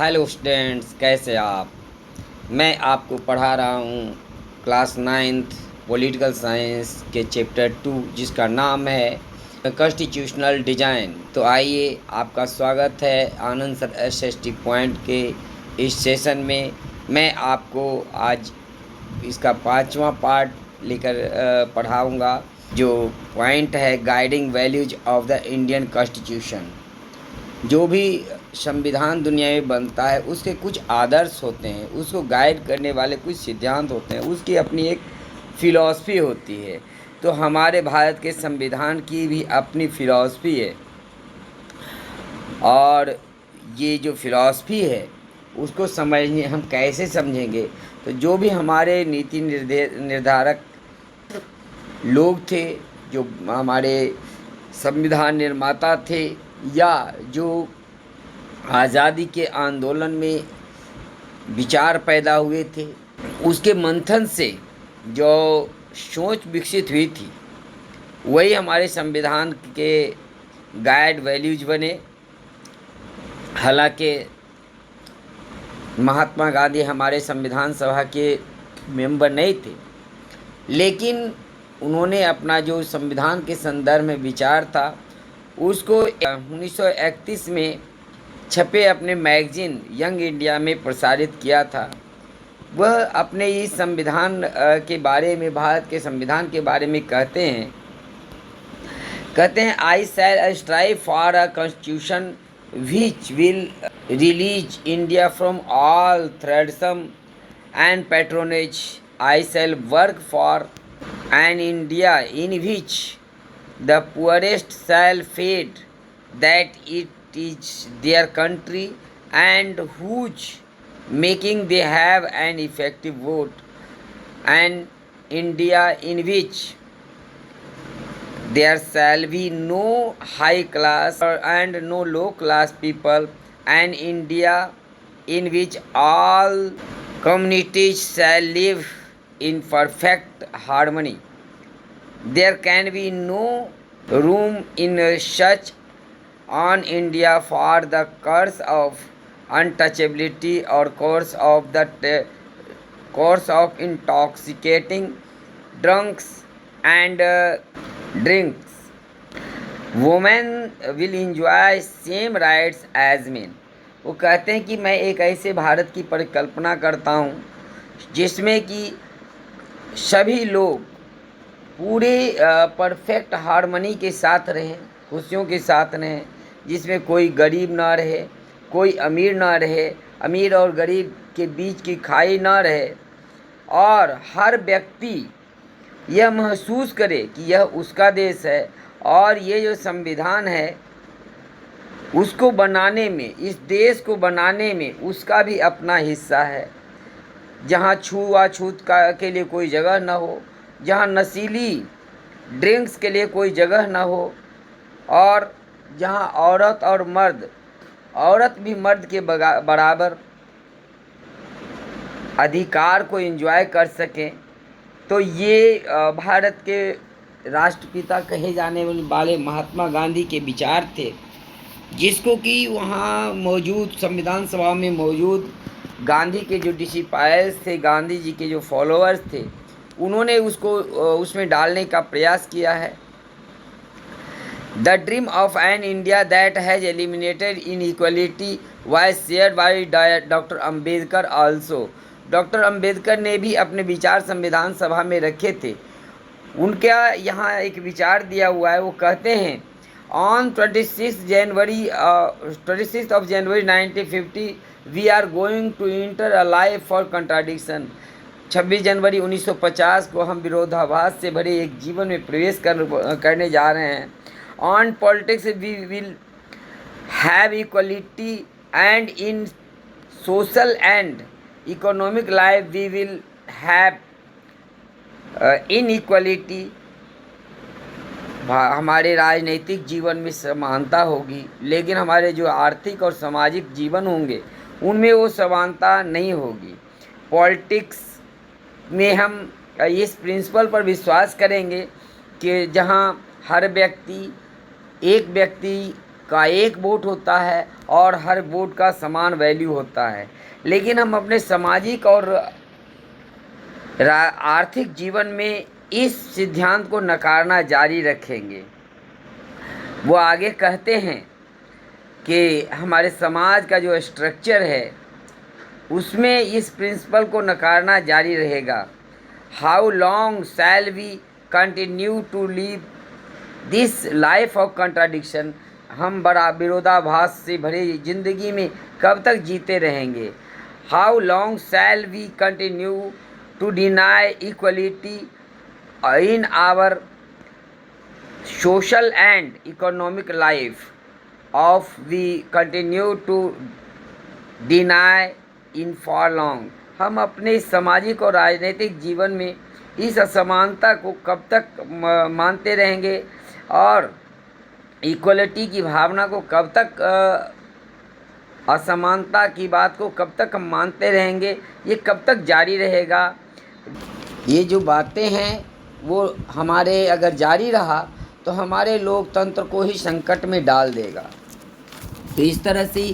Hello students, कैसे आप। मैं आपको पढ़ा रहा हूँ क्लास नाइन्थ पॉलिटिकल साइंस के चैप्टर 2, जिसका नाम है कॉन्स्टिट्यूशनल डिज़ाइन। तो आइए, आपका स्वागत है आनंद सर एसएसटी पॉइंट के इस सेशन में। मैं आपको आज इसका 5वां पार्ट लेकर पढ़ाऊँगा, जो पॉइंट है guiding values of the Indian constitution. जो भी संविधान दुनिया में बनता है उसके कुछ आदर्श होते हैं, उसको गाइड करने वाले कुछ सिद्धांत होते हैं, उसकी अपनी एक फ़िलॉसफी होती है। तो हमारे भारत के संविधान की भी अपनी फ़िलॉसफी है, और ये जो फ़िलॉसफी है उसको समझने हम कैसे समझेंगे। तो जो भी हमारे नीति निर्धारक लोग थे, जो हमारे संविधान निर्माता थे, या जो आज़ादी के आंदोलन में विचार पैदा हुए थे, उसके मंथन से जो सोच विकसित हुई थी वही हमारे संविधान के गाइड वैल्यूज बने। हालांकि महात्मा गांधी हमारे संविधान सभा के मेंबर नहीं थे, लेकिन उन्होंने अपना जो संविधान के संदर्भ में विचार था उसको 1931 में छपे अपने मैगजीन यंग इंडिया में प्रसारित किया था। वह अपने इस संविधान के बारे में, भारत के संविधान के बारे में कहते हैं I shall strive for a constitution which will release India from all thraldom and patronage. I shall work for an India in which the poorest shall feel that it is their country and whose making they have an effective vote, and India in which there shall be no high class and no low class people, and India in which all communities shall live in perfect harmony. There can be no room in such on India for the curse of untouchability or course of intoxicating drunks and drinks. Women will enjoy same rights as men. वो कहते हैं कि मैं एक ऐसे भारत की परिकल्पना करता हूँ जिसमें कि सभी लोग पूरे परफेक्ट हार्मनी के साथ रहें, खुशियों के साथ रहें, जिसमें कोई गरीब ना रहे, कोई अमीर ना रहे, अमीर और गरीब के बीच की खाई ना रहे, और हर व्यक्ति यह महसूस करे कि यह उसका देश है, और ये जो संविधान है उसको बनाने में, इस देश को बनाने में उसका भी अपना हिस्सा है। जहाँ छुआछूत के लिए कोई जगह ना हो, जहाँ नशीली ड्रिंक्स के लिए कोई जगह ना हो, और जहाँ औरत भी मर्द के बराबर अधिकार को एंजॉय कर सकें। तो ये भारत के राष्ट्रपिता कहे जाने वाले महात्मा गांधी के विचार थे, जिसको कि वहाँ मौजूद संविधान सभा में मौजूद गांधी के जो डिसिपल्स थे, गांधी जी के जो फॉलोअर्स थे, उन्होंने उसको उसमें डालने का प्रयास किया है। The dream of an India that has eliminated inequality was shared by Dr. Ambedkar also. Doctor Ambedkar ने भी अपने विचार संविधान सभा में रखे थे। उनका यहाँ एक विचार दिया हुआ है। वो कहते हैं on 26 of January 1950 we are going to enter a life for contradiction. 26 जनवरी 1950 को हम विरोधाभास से भरे एक जीवन में प्रवेश करने जा रहे हैं। On politics we will have equality, and in social and economic life we will have inequality. हमारे राजनीतिक जीवन में समानता होगी, लेकिन हमारे जो आर्थिक और सामाजिक जीवन होंगे उनमें वो समानता नहीं होगी। पॉलिटिक्स में हम इस प्रिंसिपल पर विश्वास करेंगे कि जहाँ हर व्यक्ति, एक व्यक्ति का एक वोट होता है और हर वोट का समान वैल्यू होता है। लेकिन हम अपने सामाजिक और आर्थिक जीवन में इस सिद्धांत को नकारना जारी रखेंगे। वो आगे कहते हैं कि हमारे समाज का जो स्ट्रक्चर है उसमें इस प्रिंसिपल को नकारना जारी रहेगा। How long shall we continue to live this life of contradiction, हम बड़ा विरोधाभास से भरी जिंदगी में कब तक जीते रहेंगे। How long shall we continue to deny equality in our social and economic life of we continue to deny in for long, हम अपने सामाजिक और राजनीतिक जीवन में इस असमानता को कब तक मानते रहेंगे और इक्वलिटी की भावना को कब तक, असमानता की बात को कब तक हम मानते रहेंगे, ये कब तक जारी रहेगा। ये जो बातें हैं वो हमारे अगर जारी रहा तो हमारे लोकतंत्र को ही संकट में डाल देगा। तो इस तरह से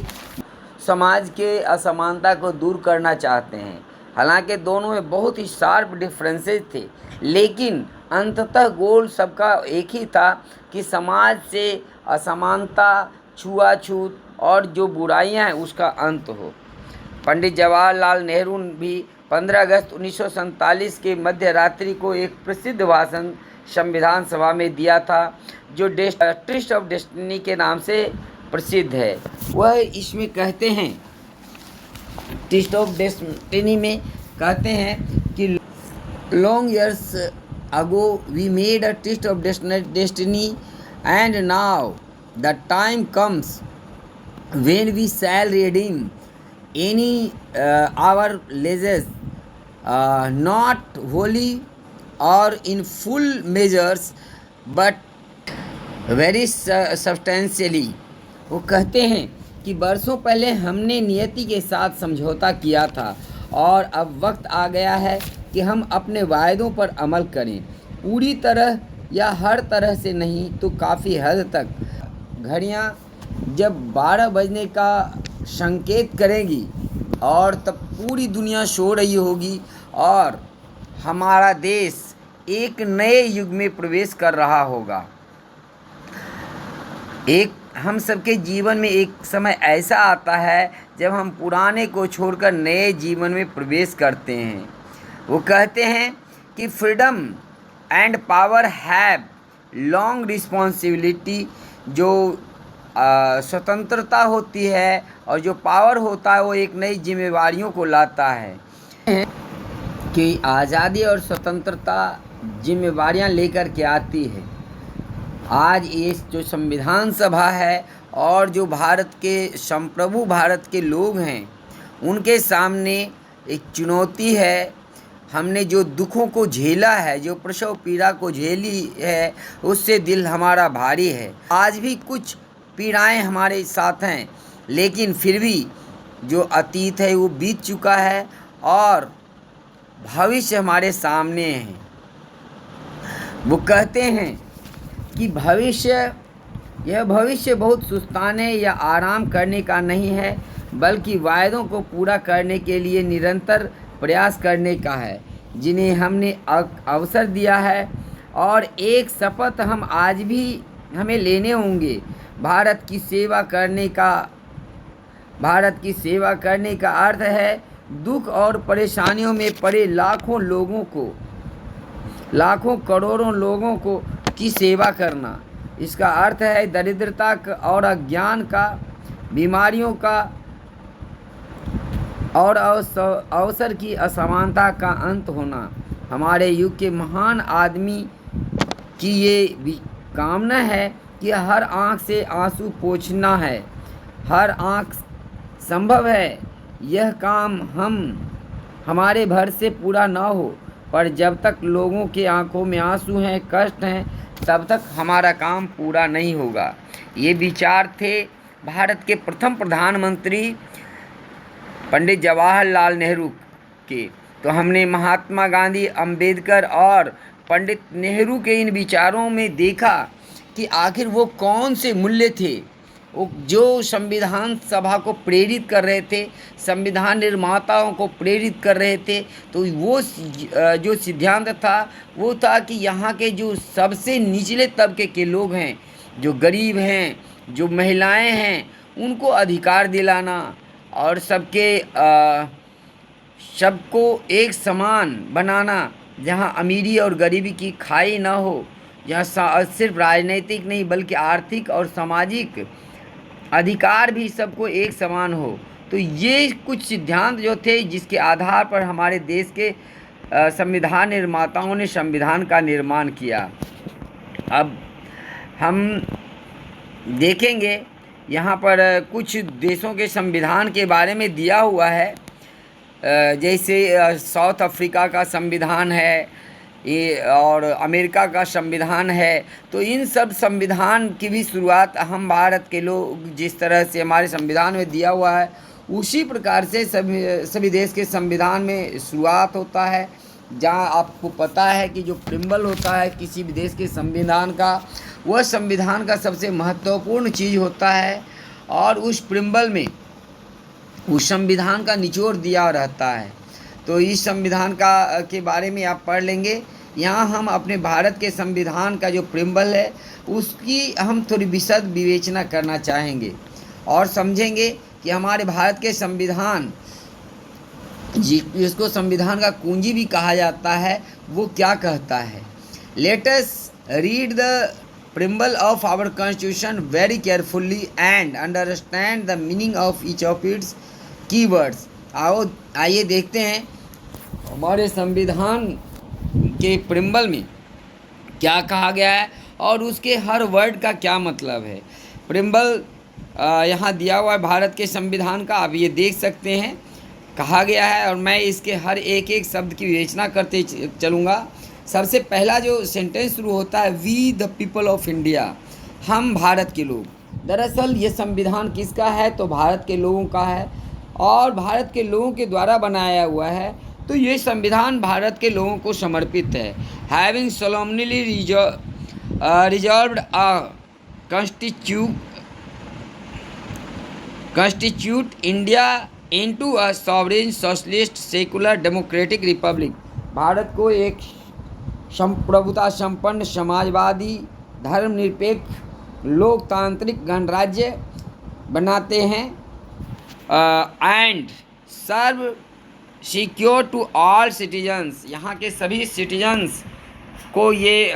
समाज के असमानता को दूर करना चाहते हैं। हालांकि दोनों में बहुत ही शार्प डिफरेंसेस थे, लेकिन अंततः गोल सबका एक ही था कि समाज से असमानता, छुआछूत और जो बुराइयां हैं उसका अंत हो। पंडित जवाहरलाल नेहरू भी 15 अगस्त 1947 के मध्य रात्रि को एक प्रसिद्ध भाषण संविधान सभा में दिया था, जो ट्विस्ट ऑफ डेस्टिनी के नाम से प्रसिद्ध है। वह इसमें कहते हैं, ट्विस्ट ऑफ डेस्टिनी में कहते हैं कि long years ago we made a twist of destiny and now the time comes when we shall redeem any our leases, not wholly or in full measures but very substantially। वो कहते हैं कि बरसों पहले हमने नियति के साथ समझौता किया था और अब वक्त आ गया है कि हम अपने वायदों पर अमल करें, पूरी तरह या हर तरह से नहीं तो काफ़ी हद तक। घड़ियाँ जब 12 बजने का संकेत करेंगी और तब पूरी दुनिया सो रही होगी और हमारा देश एक नए युग में प्रवेश कर रहा होगा। हम सबके जीवन में एक समय ऐसा आता है जब हम पुराने को छोड़कर नए जीवन में प्रवेश करते हैं। वो कहते हैं कि freedom and power have long responsibility, जो स्वतंत्रता होती है और जो पावर होता है वो एक नई जिम्मेवारियों को लाता है। कि आज़ादी और स्वतंत्रता जिम्मेवारियां लेकर के आती है। आज ये जो संविधान सभा है और जो भारत के संप्रभु भारत के लोग हैं उनके सामने एक चुनौती है। हमने जो दुखों को झेला है, जो प्रसव पीड़ा को झेली है, उससे दिल हमारा भारी है। आज भी कुछ पीड़ाएं हमारे साथ हैं, लेकिन फिर भी जो अतीत है वो बीत चुका है और भविष्य हमारे सामने है। वो कहते हैं कि यह भविष्य बहुत सुस्ताने या आराम करने का नहीं है, बल्कि वायदों को पूरा करने के लिए निरंतर प्रयास करने का है, जिन्हें हमने अवसर दिया है। और एक शपथ हम आज भी हमें लेने होंगे, भारत की सेवा करने का अर्थ है दुख और परेशानियों में पड़े लाखों करोड़ों लोगों को की सेवा करना। इसका अर्थ है दरिद्रता और अज्ञान का, बीमारियों का और अवसर की असमानता का अंत होना। हमारे युग के महान आदमी की ये कामना है कि हर आँख से आंसू पोंछना है। हर आँख संभव है, यह काम हमारे भर से पूरा ना हो, पर जब तक लोगों के आंखों में आंसू हैं, कष्ट हैं, तब तक हमारा काम पूरा नहीं होगा। ये विचार थे भारत के प्रथम प्रधानमंत्री पंडित जवाहरलाल नेहरू के। तो हमने महात्मा गांधी, अंबेडकर और पंडित नेहरू के इन विचारों में देखा कि आखिर वो कौन से मूल्य थे वो जो संविधान सभा को प्रेरित कर रहे थे, संविधान निर्माताओं को प्रेरित कर रहे थे, तो वो जो सिद्धांत था वो था कि यहाँ के जो सबसे निचले तबके के लोग हैं, जो गरीब हैं, जो महिलाएं हैं, उनको अधिकार दिलाना और सबको एक समान बनाना, जहाँ अमीरी और गरीबी की खाई ना हो, जहाँ सिर्फ राजनीतिक नहीं बल्कि आर्थिक और सामाजिक अधिकार भी सबको एक समान हो। तो ये कुछ सिद्धांत जो थे जिसके आधार पर हमारे देश के संविधान निर्माताओं ने संविधान का निर्माण किया। अब हम देखेंगे यहाँ पर कुछ देशों के संविधान के बारे में दिया हुआ है, जैसे साउथ अफ्रीका का संविधान है, ये और अमेरिका का संविधान है। तो इन सब संविधान की भी शुरुआत हम भारत के लोग, जिस तरह से हमारे संविधान में दिया हुआ है उसी प्रकार से सभी देश के संविधान में शुरुआत होता है। जहाँ आपको पता है कि जो प्रिम्बल होता है किसी भी देश के संविधान का, वह संविधान का सबसे महत्वपूर्ण चीज़ होता है, और उस प्रिम्बल में उस संविधान का निचोड़ दिया रहता है। तो इस संविधान के बारे में आप पढ़ लेंगे। यहाँ हम अपने भारत के संविधान का जो प्रिम्बल है उसकी हम थोड़ी विशद विवेचना करना चाहेंगे और समझेंगे कि हमारे भारत के संविधान, जिसको संविधान का कुंजी भी कहा जाता है, वो क्या कहता है। Let us read the preamble of our constitution very carefully and understand the meaning of each of its keywords। आइए देखते हैं हमारे संविधान के प्रिम्बल में क्या कहा गया है और उसके हर वर्ड का क्या मतलब है। प्रिम्बल यहाँ दिया हुआ है भारत के संविधान का, आप ये देख सकते हैं कहा गया है, और मैं इसके हर एक एक शब्द की विवेचना करते चलूँगा। सबसे पहला जो सेंटेंस शुरू होता है, we the people of India, हम भारत के लोग। दरअसल ये संविधान किसका है, तो भारत के लोगों का है और भारत के लोगों के द्वारा बनाया हुआ है। तो ये संविधान भारत के लोगों को समर्पित है। Having सोलमनली resolved a constitute India into a sovereign socialist secular democratic Republic, Bharat को एक संप्रभुता संपन्न समाजवादी धर्मनिरपेक्ष लोकतांत्रिक गणराज्य बनाते हैं। And serve secure to all citizens, यहाँ के सभी सिटीजन्स को ये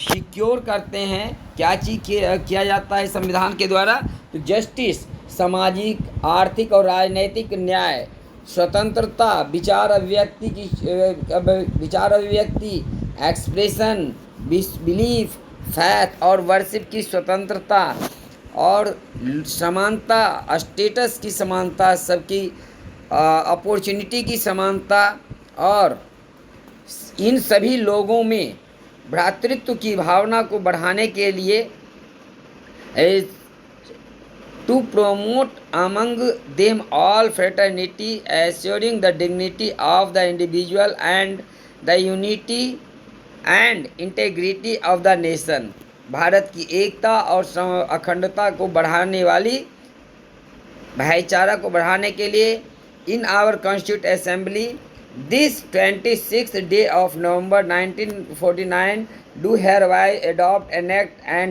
सिक्योर करते हैं। क्या चीज़ किया जाता है संविधान के द्वारा, तो जस्टिस, सामाजिक आर्थिक और राजनैतिक न्याय, स्वतंत्रता, विचार अभिव्यक्ति एक्सप्रेशन, बिलीफ, फैथ और वर्शिप की स्वतंत्रता और समानता, स्टेटस की समानता, सबकी अपॉर्चुनिटी की समानता, और इन सभी लोगों में भ्रातृत्व की भावना को बढ़ाने के लिए to promote among them all fraternity, assuring the dignity of the individual and the unity and integrity of the nation। Bharat की एकता और अखंडता को बढ़ाने वाली, भाईचारा को बढ़ाने के लिए in our constitute assembly this 26th day of November 1949 do hereby adopt an act and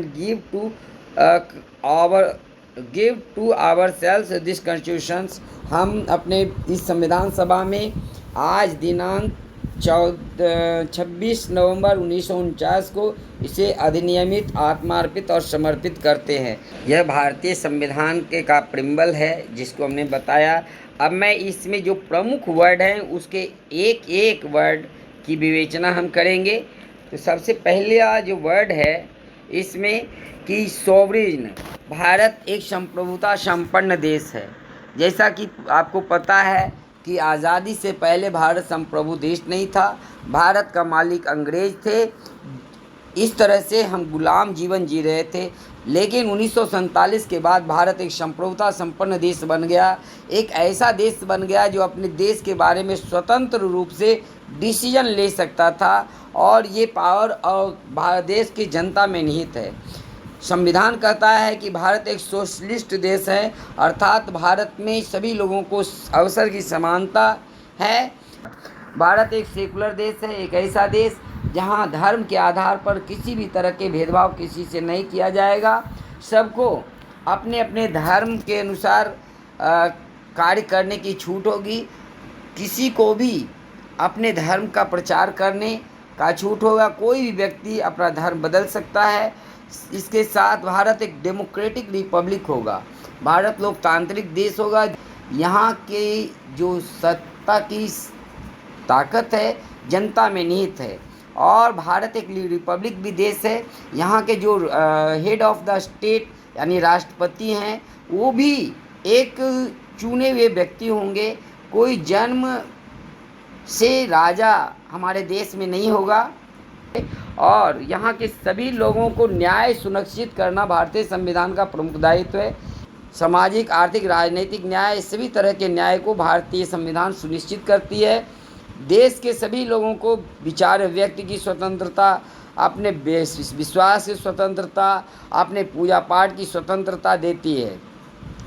give to ourselves this constitutions। हम अपने इस संविधान सभा में आज दिनांक 26 नवंबर 1949 को इसे अधिनियमित, आत्मार्पित और समर्पित करते हैं। यह भारतीय संविधान का प्रिम्बल है जिसको हमने बताया। अब मैं इसमें जो प्रमुख वर्ड हैं उसके एक एक वर्ड की विवेचना हम करेंगे। तो सबसे पहला जो वर्ड है इसमें कि सोवरेन, भारत एक संप्रभुता संपन्न देश है। जैसा कि आपको पता है कि आज़ादी से पहले भारत संप्रभु देश नहीं था, भारत का मालिक अंग्रेज थे। इस तरह से हम गुलाम जीवन जी रहे थे। लेकिन 1947 के बाद भारत एक संप्रभुता संपन्न देश बन गया, एक ऐसा देश बन गया जो अपने देश के बारे में स्वतंत्र रूप से डिसीजन ले सकता था, और ये पावर और देश की जनता में निहित है। संविधान कहता है कि भारत एक सोशलिस्ट देश है, अर्थात भारत में सभी लोगों को अवसर की समानता है। भारत एक सेकुलर देश है, एक ऐसा देश जहां धर्म के आधार पर किसी भी तरह के भेदभाव किसी से नहीं किया जाएगा। सबको अपने अपने धर्म के अनुसार कार्य करने की छूट होगी। किसी को भी अपने धर्म का प्रचार करने का छूट होगा। कोई भी व्यक्ति अपना धर्म बदल सकता है। इसके साथ भारत एक डेमोक्रेटिक रिपब्लिक होगा। भारत लोकतांत्रिक देश होगा। यहाँ की जो सत्ता की ताकत है जनता में निहित है। और भारत एक रिपब्लिक भी देश है। यहाँ के जो हेड ऑफ द स्टेट यानी राष्ट्रपति हैं वो भी एक चुने हुए व्यक्ति होंगे। कोई जन्म से राजा हमारे देश में नहीं होगा। और यहाँ के सभी लोगों को न्याय सुनिश्चित करना भारतीय संविधान का प्रमुख दायित्व है। सामाजिक, आर्थिक, राजनीतिक न्याय, सभी तरह के न्याय को भारतीय संविधान सुनिश्चित करती है। देश के सभी लोगों को विचार व्यक्त की स्वतंत्रता, अपने विश्वास की स्वतंत्रता, अपने पूजा पाठ की स्वतंत्रता देती है।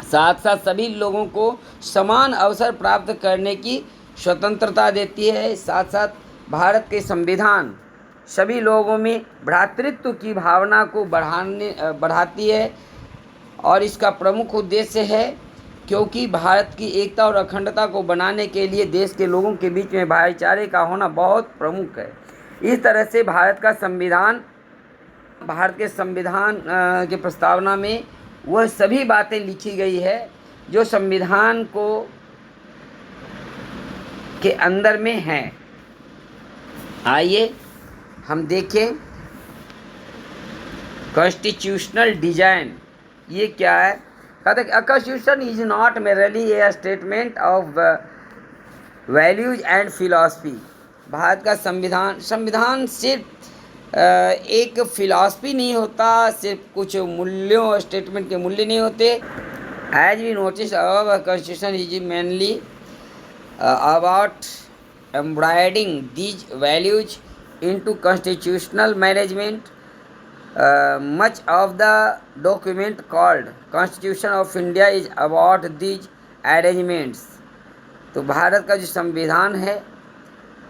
साथ साथ सभी लोगों को समान अवसर प्राप्त करने की स्वतंत्रता देती है। साथ साथ भारत के संविधान सभी लोगों में भ्रातृत्व की भावना को बढ़ाती है। और इसका प्रमुख उद्देश्य है क्योंकि भारत की एकता और अखंडता को बनाने के लिए देश के लोगों के बीच में भाईचारे का होना बहुत प्रमुख है। इस तरह से भारत के संविधान के प्रस्तावना में वह सभी बातें लिखी गई है जो संविधान को के अंदर में हैं। आइए हम देखें कॉन्स्टिट्यूशनल डिजाइन ये क्या है। कहते हैं constitution is not merely A statement of values and philosophy. Bharat का संविधान सिर्फ एक फिलॉसफी नहीं होता, सिर्फ कुछ मूल्यों स्टेटमेंट के मूल्य नहीं होते। As we notice our constitution is mainly about embroiding these values into constitutional management. Much of the document called Constitution of India is about these arrangements. तो भारत का जो संविधान है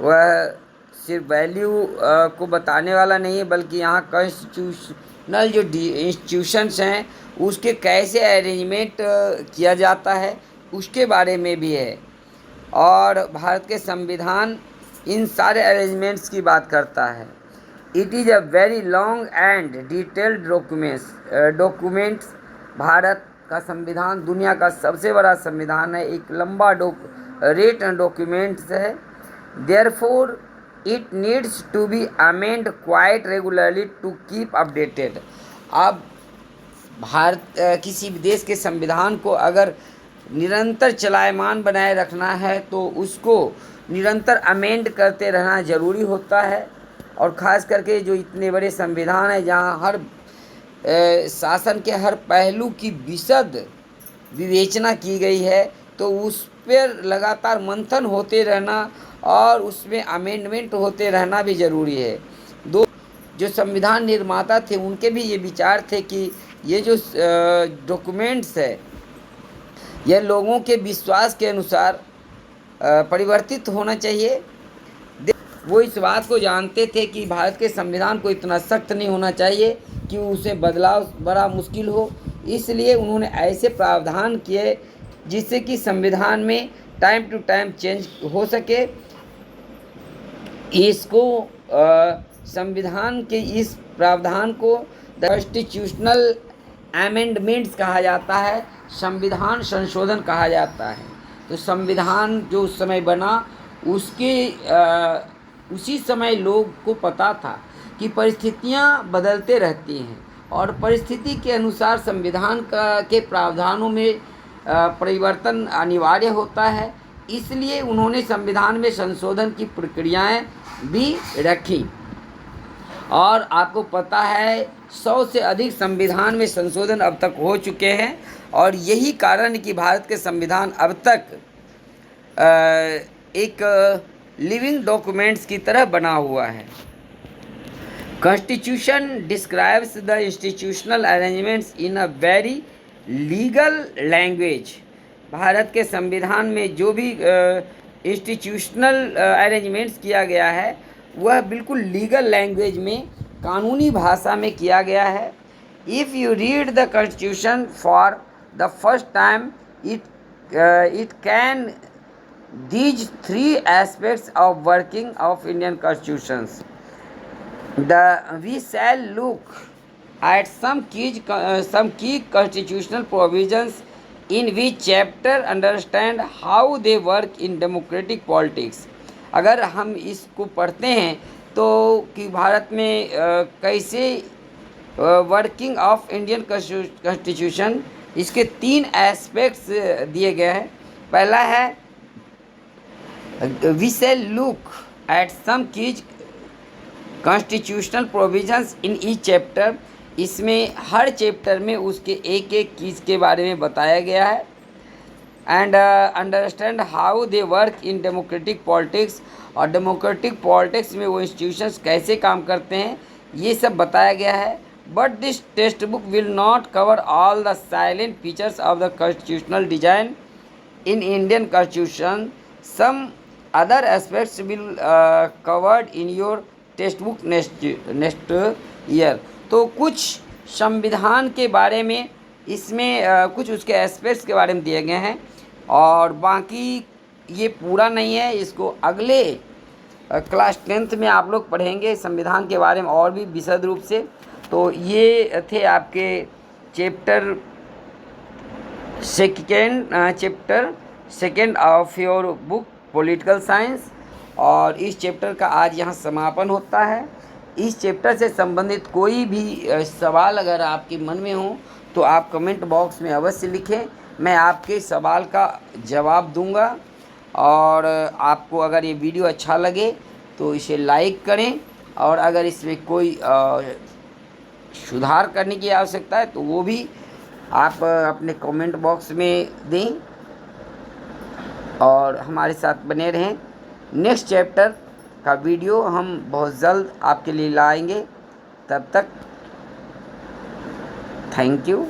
वह सिर्फ वैल्यू को बताने वाला नहीं है, बल्कि यहाँ कॉन्स्टिट्यूशनल जो इंस्टीट्यूशंस हैं उसके कैसे अरेंजमेंट किया जाता है उसके बारे में भी है। और भारत के संविधान इन सारे अरेंजमेंट्स की बात करता है। It is a very long and detailed documents. Bharat का संविधान दुनिया का सबसे बड़ा संविधान है, एक लंबा रिटन डॉक्यूमेंट्स है। Therefore it needs to be amend quite regularly to keep updated. अब किसी भी देश के संविधान को अगर निरंतर चलायमान बनाए रखना है तो उसको निरंतर अमेंड करते रहना ज़रूरी होता है। और ख़ास करके जो इतने बड़े संविधान है जहाँ हर शासन के हर पहलू की विशद विवेचना की गई है तो उस पर लगातार मंथन होते रहना और उसमें अमेंडमेंट होते रहना भी ज़रूरी है। जो संविधान निर्माता थे उनके भी ये विचार थे कि ये जो डॉक्यूमेंट्स है यह लोगों के विश्वास के अनुसार परिवर्तित होना चाहिए। वो इस बात को जानते थे कि भारत के संविधान को इतना सख्त नहीं होना चाहिए कि उसे बदलाव बड़ा मुश्किल हो। इसलिए उन्होंने ऐसे प्रावधान किए जिससे कि संविधान में टाइम टू टाइम चेंज हो सके। इसको संविधान के इस प्रावधान को कॉन्स्टिट्यूशनल अमेंडमेंट्स कहा जाता है, संविधान संशोधन कहा जाता है। तो संविधान जो उस समय बना उसी समय लोग को पता था कि परिस्थितियां बदलते रहती हैं और परिस्थिति के अनुसार संविधान के प्रावधानों में परिवर्तन अनिवार्य होता है। इसलिए उन्होंने संविधान में संशोधन की प्रक्रियाएं भी रखी। और आपको पता है 100 से अधिक संविधान में संशोधन अब तक हो चुके हैं और यही कारण कि भारत के संविधान अब तक एक लिविंग डॉक्यूमेंट्स की तरह बना हुआ है। Constitution describes the institutional arrangements in a very legal language. Bharat के संविधान में जो भी इंस्टीट्यूशनल अरेंजमेंट्स किया गया है वह बिल्कुल लीगल लैंग्वेज में, कानूनी भाषा में किया गया है. If you read the constitution for the first time it can these three aspects of working of Indian constitutions. We shall look at some key constitutional provisions in which chapter understand how they work in democratic politics. अगर हम इसको पढ़ते हैं तो कि भारत में कैसे working of Indian constitution, इसके 3 एस्पेक्ट्स दिए गए हैं. पहला है we shall look at some keys constitutional provisions in each chapter. इसमें हर चैप्टर में उसके एक एक कीज के बारे में बताया गया है. And understand how they work in democratic politics, और डेमोक्रेटिक पॉलिटिक्स में वो इंस्टीट्यूशंस कैसे काम करते हैं ये सब बताया गया है. But this text book will not cover all the silent features of the constitutional design in Indian Constitution. Some other aspects will covered in your textbook next year. तो कुछ संविधान के बारे में इसमें कुछ उसके एस्पेक्ट्स के बारे में दिए गए हैं, और बाकी ये पूरा नहीं है. इसको अगले क्लास 10th में आप लोग पढ़ेंगे संविधान के बारे में और भी विशद रूप से. तो ये थे आपके chapter second of your book political science, और इस चैप्टर का आज यहाँ समापन होता है. इस चैप्टर से संबंधित कोई भी सवाल अगर आपके मन में हो तो आप कमेंट बॉक्स में अवश्य लिखें, मैं आपके सवाल का जवाब दूंगा. और आपको अगर ये वीडियो अच्छा लगे तो इसे लाइक करें, और अगर इसमें कोई सुधार करने की आवश्यकता है तो वो भी आप अपने कमेंट बॉक्स में दें, और हमारे साथ बने रहें. नेक्स्ट चैप्टर का वीडियो हम बहुत जल्द आपके लिए लाएंगे. तब तक थैंक यू.